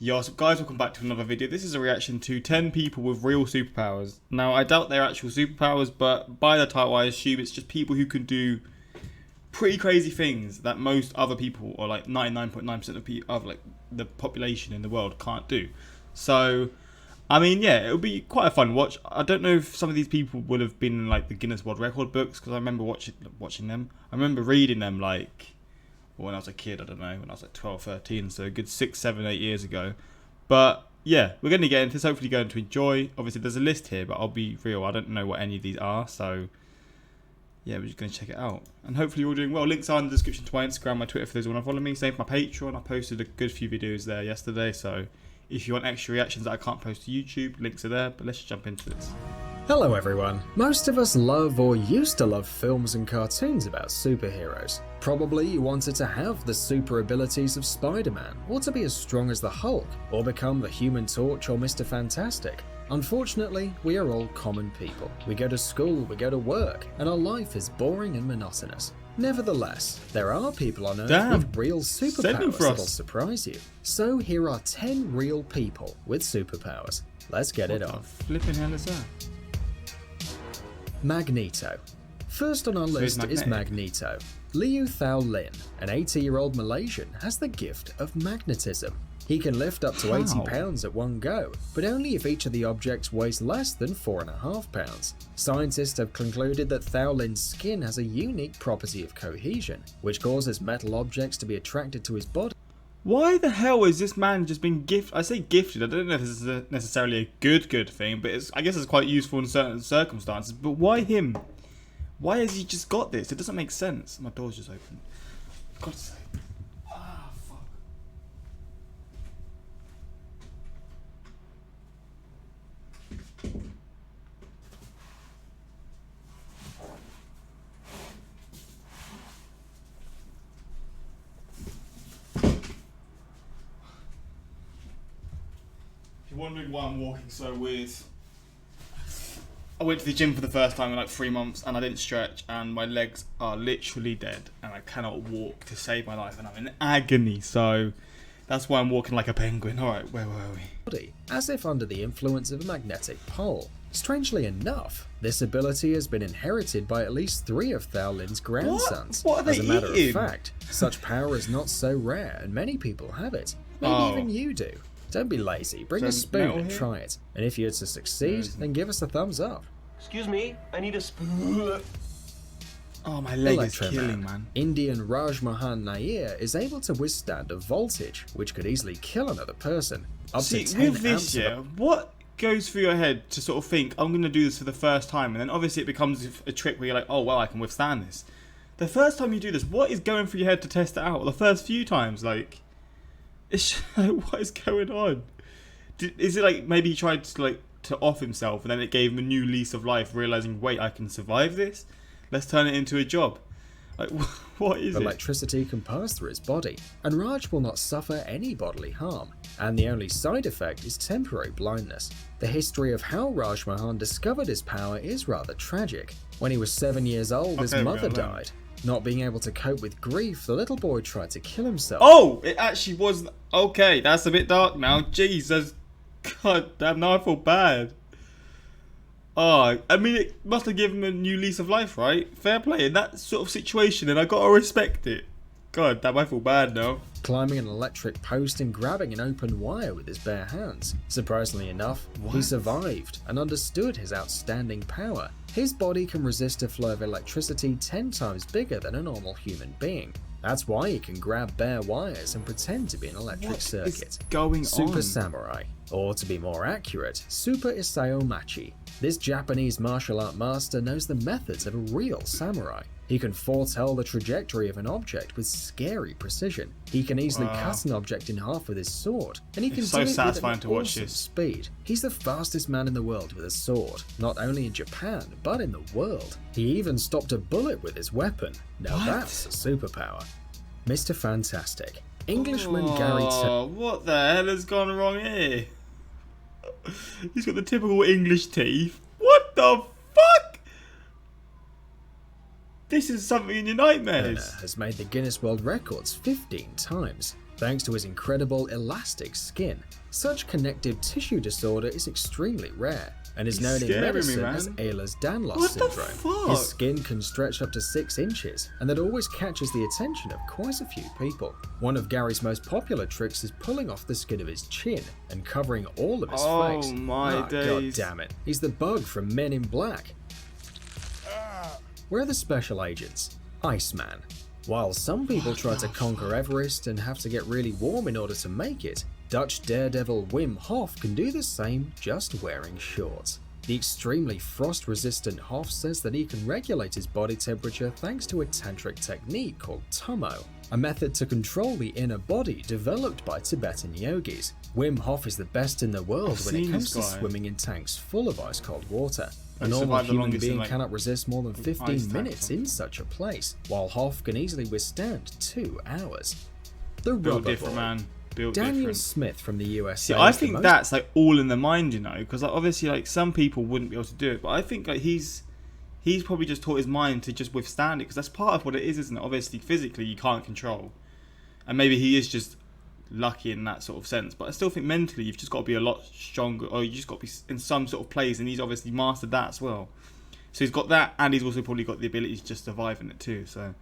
Yo, so guys, welcome back to another video. This is a reaction to 10 people with real superpowers. Now, I doubt they're actual superpowers, but by the title, I assume it's just people who can do pretty crazy things that most other people, or like 99.9% of like the population in the world, can't do. So, I mean, yeah, it would be quite a fun watch. I don't know if some of these people would have been in like the Guinness World Record books, because I remember watching them. I remember reading them like when I was a kid, I don't know, when I was like 12, 13, so a good 6, 7, 8 years ago. But yeah, we're going to get into this, hopefully going to enjoy. Obviously, there's a list here, but I'll be real, I don't know what any of these are, so yeah, we're just going to check it out. And hopefully you're all doing well. Links are in the description to my Instagram, my Twitter for those who want to follow me. Same for my Patreon. I posted a good few videos there yesterday, so if you want extra reactions that I can't post to YouTube, links are there, but let's jump into this. Hello everyone. Most of us love or used to love films and cartoons about superheroes. Probably you wanted to have the super abilities of Spider-Man, or to be as strong as the Hulk, or become the Human Torch or Mr. Fantastic. Unfortunately, we are all common people. We go to school, we go to work, and our life is boring and monotonous. Nevertheless, there are people on Earth with real superpowers that'll surprise you. So here are 10 real people with superpowers. Let's get it on. Flipping hell is that? Magneto. First on our list is Magneto. Liu Thao Lin, an 80-year-old Malaysian, has the gift of magnetism. He can lift up to 80 pounds at one go, but only if each of the objects weighs less than 4.5 pounds. Scientists have concluded that Thao Lin's skin has a unique property of cohesion, which causes metal objects to be attracted to his body. Why the hell is this man just been gifted? I say gifted, I don't know if this is necessarily a good thing, but I guess it's quite useful in certain circumstances. But why him? Why has he just got this? It doesn't make sense. My door's just open. For God's sake. Ah, fuck. If you're wondering why I'm walking so weird, I went to the gym for the first time in like 3 months and I didn't stretch and my legs are literally dead and I cannot walk to save my life and I'm in agony, so that's why I'm walking like a penguin. Alright, where were we? As if under the influence of a magnetic pole. Strangely enough, this ability has been inherited by at least 3 of Thao Lin's grandsons. What are they As a matter eating? of fact, such power is not so rare and many people have it. Maybe even you do. Don't be lazy, bring a spoon and try it. And if you're to succeed, then give us a thumbs up. Excuse me, I need a spoon. Oh, my leg is killing, man. Indian Raj Mohan Nair is able to withstand a voltage which could easily kill another person. Up to 10 with this, what goes through your head to sort of think, I'm going to do this for the first time, and then obviously it becomes a trick where you're like, oh, well, I can withstand this. The first time you do this, what is going through your head to test it out? The first few times, like, it's like, what is going on? Is it like maybe he tried to off himself and then it gave him a new lease of life, realizing, wait, I can survive this? Let's turn it into a job. Like, what is it? Electricity can pass through his body, and Raj will not suffer any bodily harm, and the only side effect is temporary blindness. The history of how Raj Mohan discovered his power is rather tragic. When he was 7 years old, his mother died. Not being able to cope with grief, the little boy tried to kill himself. Oh, it actually was. Okay, that's a bit dark now. Jesus. God damn, now I feel bad. Oh, I mean, it must have given him a new lease of life, right? Fair play in that sort of situation, and I gotta respect it. God damn, I feel bad now. Climbing an electric post and grabbing an open wire with his bare hands. Surprisingly enough, he survived and understood his outstanding power. His body can resist a flow of electricity 10 times bigger than a normal human being. That's why he can grab bare wires and pretend to be an electric circuit. What is going on? Super Samurai, or to be more accurate, Super Isao Machi. This Japanese martial art master knows the methods of a real samurai. He can foretell the trajectory of an object with scary precision. He can easily cut an object in half with his sword, and he can do it with an awesome speed. He's the fastest man in the world with a sword, not only in Japan, but in the world. He even stopped a bullet with his weapon. Now that's a superpower. Mr. Fantastic. Englishman Gary what the hell has gone wrong here? He's got the typical English teeth. What the fuck? This is something in your nightmares. Has made the Guinness World Records 15 times. thanks to his incredible elastic skin. Such connective tissue disorder is extremely rare, and is known in medicine as Ehlers-Danlos What syndrome. the fuck? His skin can stretch up to 6 inches, and that always catches the attention of quite a few people. One of Gary's most popular tricks is pulling off the skin of his chin and covering all of his face. Oh my days. God damn it. He's the Bug from Men in Black. Where are the special agents? Iceman. While some people try to conquer Everest and have to get really warm in order to make it, Dutch daredevil Wim Hof can do the same just wearing shorts. The extremely frost-resistant Hof says that he can regulate his body temperature thanks to a tantric technique called Tummo, a method to control the inner body developed by Tibetan yogis. Wim Hof is the best in the world when it comes to swimming in tanks full of ice-cold water. A normal human being cannot resist more than 15 minutes in such a place, while Hof can easily withstand 2 hours. The Rubber Boy. Man. Daniel Smith from the US. See, I think that's like all in the mind, you know, because like, obviously like some people wouldn't be able to do it, but I think like he's probably just taught his mind to just withstand it, because that's part of what it is, isn't it? Obviously physically you can't control, and maybe he is just lucky in that sort of sense, but I still think mentally you've just got to be a lot stronger, or you just got to be in some sort of place, and he's obviously mastered that as well. So he's got that, and he's also probably got the ability to just survive in it too. So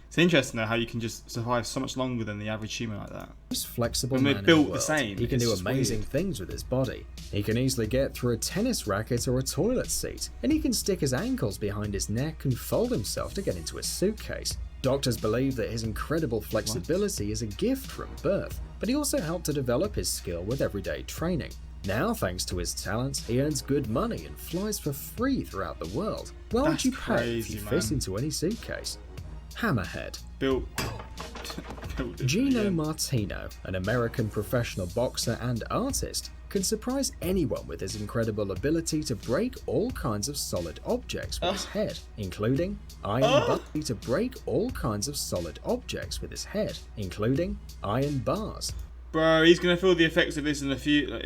it's interesting though how you can just survive so much longer than the average human like that. He's flexible when man we're built in the world. the same. He can do just amazing weird. things with his body. He can easily get through a tennis racket or a toilet seat, and he can stick his ankles behind his neck and fold himself to get into a suitcase. Doctors believe that his incredible flexibility is a gift from birth, but he also helped to develop his skill with everyday training. Now, thanks to his talent, he earns good money and flies for free throughout the world. Why would you pay if you fit into any suitcase? Hammerhead. Built Gino Martino, an American professional boxer and artist, can surprise anyone with his incredible ability to break all kinds of solid objects with his head, including iron bars. Bro, he's gonna feel the effects of this in a few.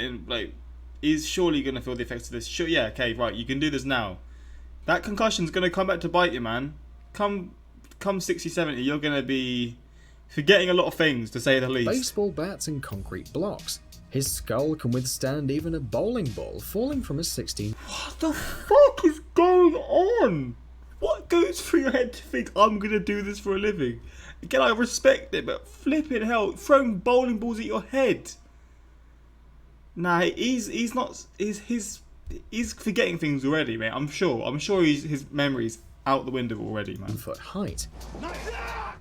He's surely gonna feel the effects of this. Sure, yeah, okay, right. You can do this now. That concussion's gonna come back to bite you, man. Come 60, 70, you're gonna be forgetting a lot of things, to say the least. Baseball bats and concrete blocks. His skull can withstand even a bowling ball falling from a 16. What the fuck is going on? What goes through your head to think I'm gonna do this for a living? Again, I respect it, but flipping hell, throwing bowling balls at your head. Nah, he's forgetting things already, mate. I'm sure his memory's out the window already, man. Foot height.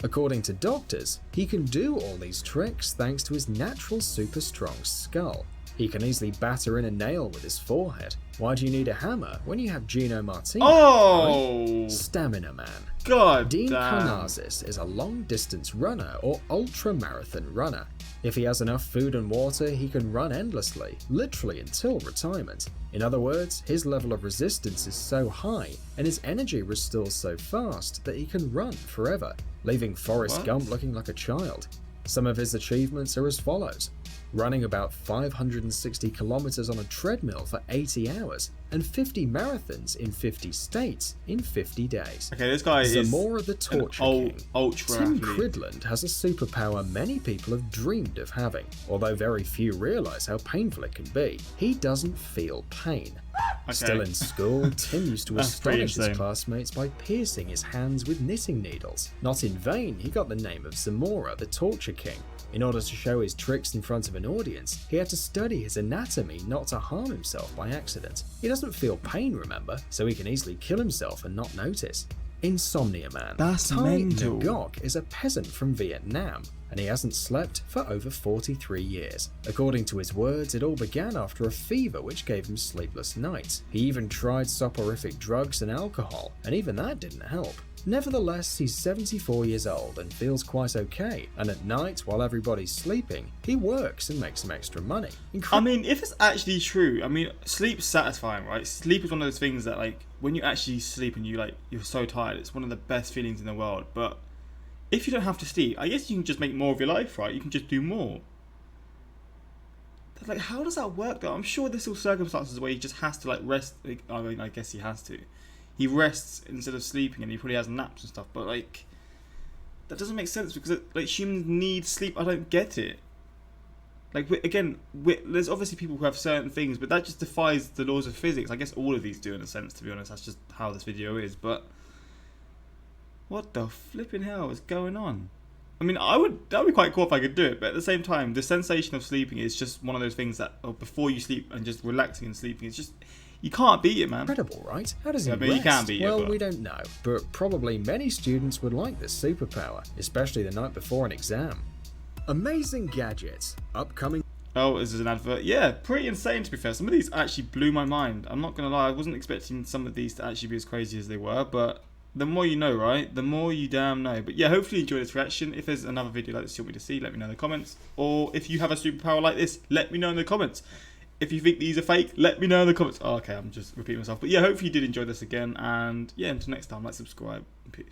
According to doctors, he can do all these tricks thanks to his natural super strong skull. He can easily batter in a nail with his forehead. Why do you need a hammer when you have Gino Martino? Oh! Right? Stamina Man. God Dean damn. Karnazes is a long-distance runner or ultra-marathon runner. If he has enough food and water, he can run endlessly, literally until retirement. In other words, his level of resistance is so high, and his energy restores so fast that he can run forever, leaving Forrest Gump looking like a child. Some of his achievements are as follows: running about 560 kilometers on a treadmill for 80 hours, and 50 marathons in 50 states in 50 days. Okay, this guy Zamora is the Torture King. ultra Tim athlete. Cridland has a superpower many people have dreamed of having, although very few realize how painful it can be. He doesn't feel pain. Okay. Still in school, Tim used to That's pretty astonish his insane. classmates by piercing his hands with knitting needles. Not in vain, he got the name of Zamora the Torture King. In order to show his tricks in front of an audience, he had to study his anatomy not to harm himself by accident. He doesn't feel pain, remember, so he can easily kill himself and not notice. Insomnia Man. That's Tai mental. Ngok is a peasant from Vietnam, and he hasn't slept for over 43 years. According to his words, it all began after a fever which gave him sleepless nights. He even tried soporific drugs and alcohol, and even that didn't help. Nevertheless, he's 74 years old and feels quite okay, and at night, while everybody's sleeping, he works and makes some extra money. I mean, if it's actually true, I mean, sleep's satisfying, right? Sleep is one of those things that, like, when you actually sleep and you're so tired, it's one of the best feelings in the world. But if you don't have to sleep, I guess you can just make more of your life, right? You can just do more. But, like, how does that work, though? I'm sure there's still circumstances where he just has to, like, rest. Like, I mean, I guess he has to. He rests instead of sleeping, and he probably has naps and stuff. But, like, that doesn't make sense because like humans need sleep. I don't get it. Like there's obviously people who have certain things, but that just defies the laws of physics. I guess all of these do in a sense, to be honest. That's just how this video is. But what the flipping hell is going on? I mean, that'd be quite cool if I could do it, but at the same time, the sensation of sleeping is just one of those things that before you sleep and just relaxing and sleeping, it's just you can't beat it, man. Incredible, right? How does he I mean, rest? you can beat it, Well, but... we don't know, but probably many students would like this superpower, especially the night before an exam. Amazing gadgets, upcoming. Oh, this is an advert. Yeah, pretty insane to be fair. Some of these actually blew my mind. I'm not gonna lie, I wasn't expecting some of these to actually be as crazy as they were, but the more you know, right? The more you damn know. But yeah, hopefully you enjoyed this reaction. If there's another video like this you want me to see, let me know in the comments. Or if you have a superpower like this, let me know in the comments. If you think these are fake, let me know in the comments. Oh, okay, I'm just repeating myself. But yeah, hopefully you did enjoy this again. And yeah, until next time, like, subscribe. Peace.